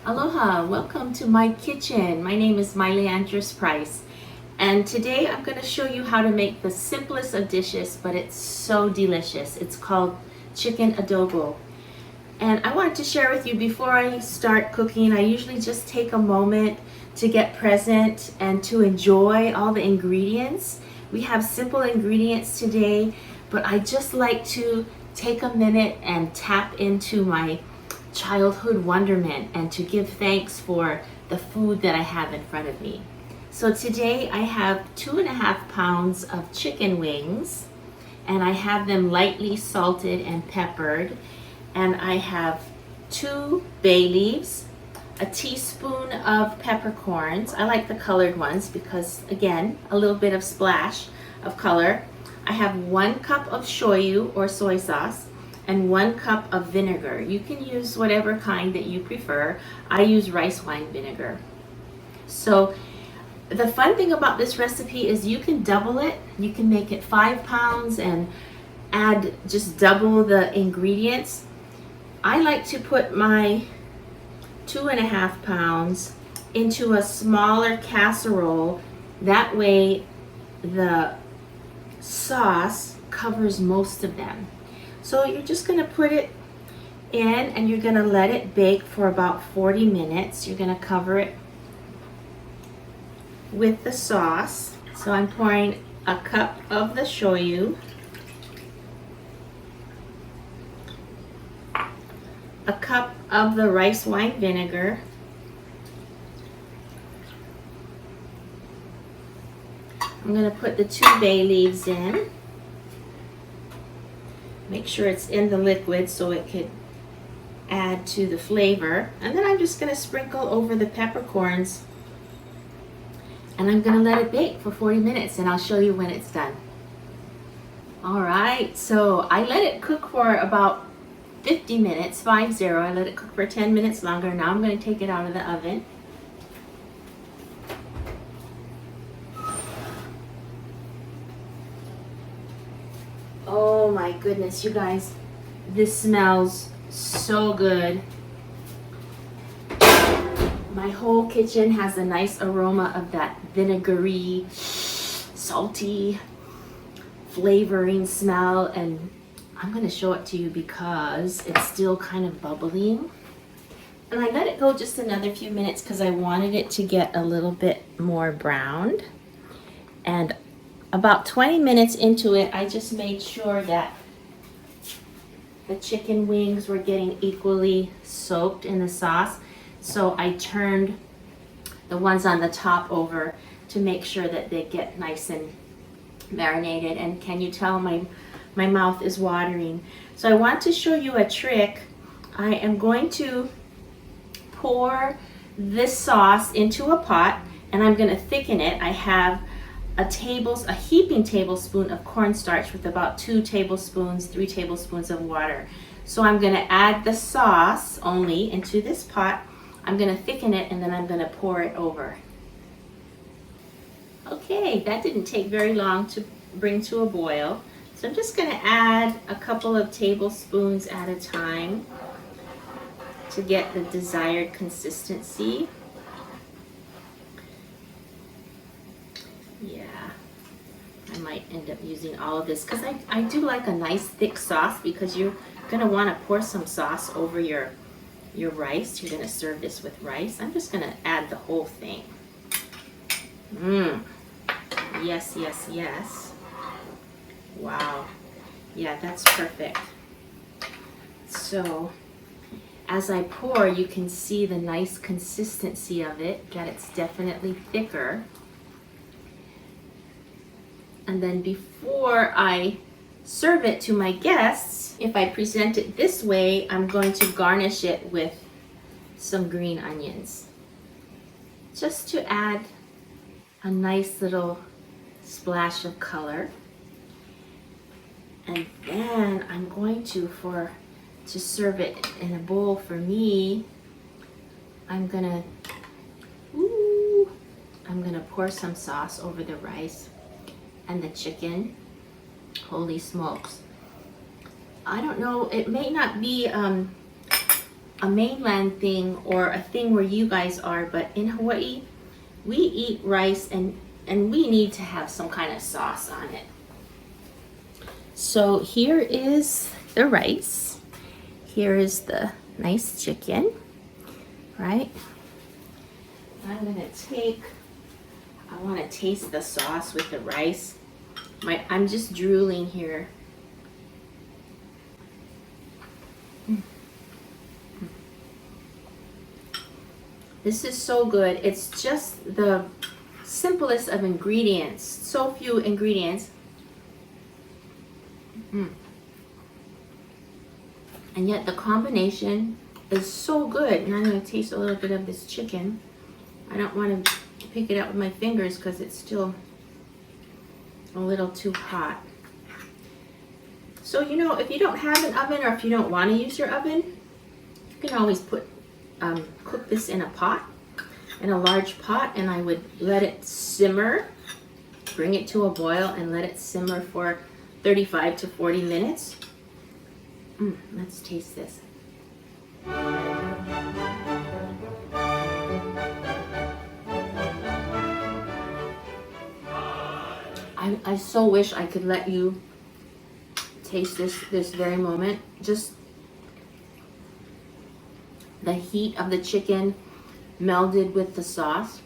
Aloha, welcome to my kitchen. My name is Andrus-Price, and today I'm going to show you how to make the simplest of dishes, but it's so delicious. It's called chicken adobo. And I wanted to share with you before I start cooking, I usually just take a moment to get present and to enjoy all the ingredients. We have simple ingredients today, but I just like to take a minute and tap into my childhood wonderment and to give thanks for the food that I have in front of me. So today I have 2.5 pounds of chicken wings, and I have them lightly salted and peppered, and I have 2 bay leaves, a teaspoon of peppercorns. I like the colored ones because, again, a little bit of splash of color. I have 1 cup of shoyu or soy sauce and 1 cup of vinegar. You can use whatever kind that you prefer. I use rice wine vinegar. So the fun thing about this recipe is you can double it. You can make it 5 pounds and add just double the ingredients. I like to put my 2.5 pounds into a smaller casserole. That way the sauce covers most of them. So you're just going to put it in and you're going to let it bake for about 40 minutes. You're going to cover it with the sauce. So I'm pouring a cup of the shoyu, a cup of the rice wine vinegar, I'm going to put the 2 bay leaves in. Make sure it's in the liquid so it could add to the flavor. And then I'm just going to sprinkle over the peppercorns, and I'm going to let it bake for 40 minutes, and I'll show you when it's done. All right, so I let it cook for about 50 minutes, 50. I let it cook for 10 minutes longer. Now I'm going to take it out of the oven. Oh my goodness, you guys, this smells so good. My whole kitchen has a nice aroma of that vinegary, salty, flavoring smell, and I'm going to show it to you because it's still kind of bubbling. And I let it go just another few minutes because I wanted it to get a little bit more browned. And about 20 minutes into it, I just made sure that the chicken wings were getting equally soaked in the sauce. So I turned the ones on the top over to make sure that they get nice and marinated. And can you tell my mouth is watering? So I want to show you a trick. I am going to pour this sauce into a pot, and I'm going to thicken it. I have a heaping tablespoon of cornstarch with about 2 tablespoons, 3 tablespoons of water. So I'm going to add the sauce only into this pot. I'm going to thicken it, and then I'm going to pour it over. Okay, that didn't take very long to bring to a boil. So I'm just going to add a couple of tablespoons at a time to get the desired consistency. Yeah, I might end up using all of this because I do like a nice thick sauce, because you're going to want to pour some sauce over your rice. You're going to serve this with rice. I'm just going to add the whole thing. Yes, yes, yes. Wow. Yeah, that's perfect. So as I pour, you can see the nice consistency of it, that it's definitely thicker. And then before I serve it to my guests, if I present it this way, I'm going to garnish it with some green onions, just to add a nice little splash of color. And then I'm going to serve it in a bowl for me, I'm gonna pour some sauce over the rice and the chicken. Holy smokes. I don't know, it may not be a a mainland thing or a thing where you guys are, but in Hawaii, we eat rice and we need to have some kind of sauce on it. So here is the rice. Here is the nice chicken, right? I'm gonna take, I wanna taste the sauce with the rice. I'm just drooling here. This is so good. It's just the simplest of ingredients. So few ingredients. And yet the combination is so good. And I'm going to taste a little bit of this chicken. I don't want to pick it out with my fingers because it's still a little too hot. So, you know, if you don't have an oven or if you don't want to use your oven, you can always put cook this in a pot, in a large pot, and I would let it simmer, bring it to a boil and let it simmer for 35 to 40 minutes. Let's taste this. I so wish I could let you taste this very moment. Just the heat of the chicken melded with the sauce.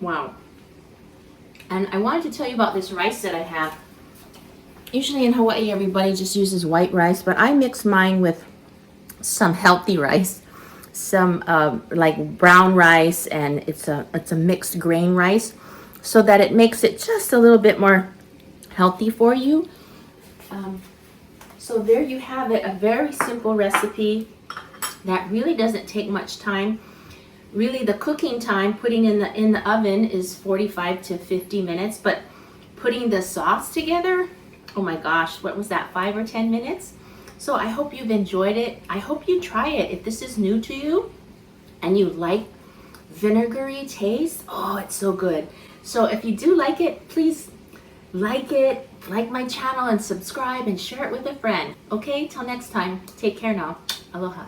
Wow. And I wanted to tell you about this rice that I have. Usually in Hawaii, everybody just uses white rice, but I mix mine with some healthy rice, some like brown rice, and it's a mixed grain rice, so that it makes it just a little bit more healthy for you. So there you have it, a very simple recipe that really doesn't take much time. Really, the cooking time, putting in the oven, is 45 to 50 minutes, but putting the sauce together, oh my gosh, what was that, 5 or 10 minutes? So I hope you've enjoyed it. I hope you try it. If this is new to you and you like vinegary taste, oh, it's so good. So if you do like it, please like it, like my channel and subscribe and share it with a friend. Okay, till next time, take care now. Aloha.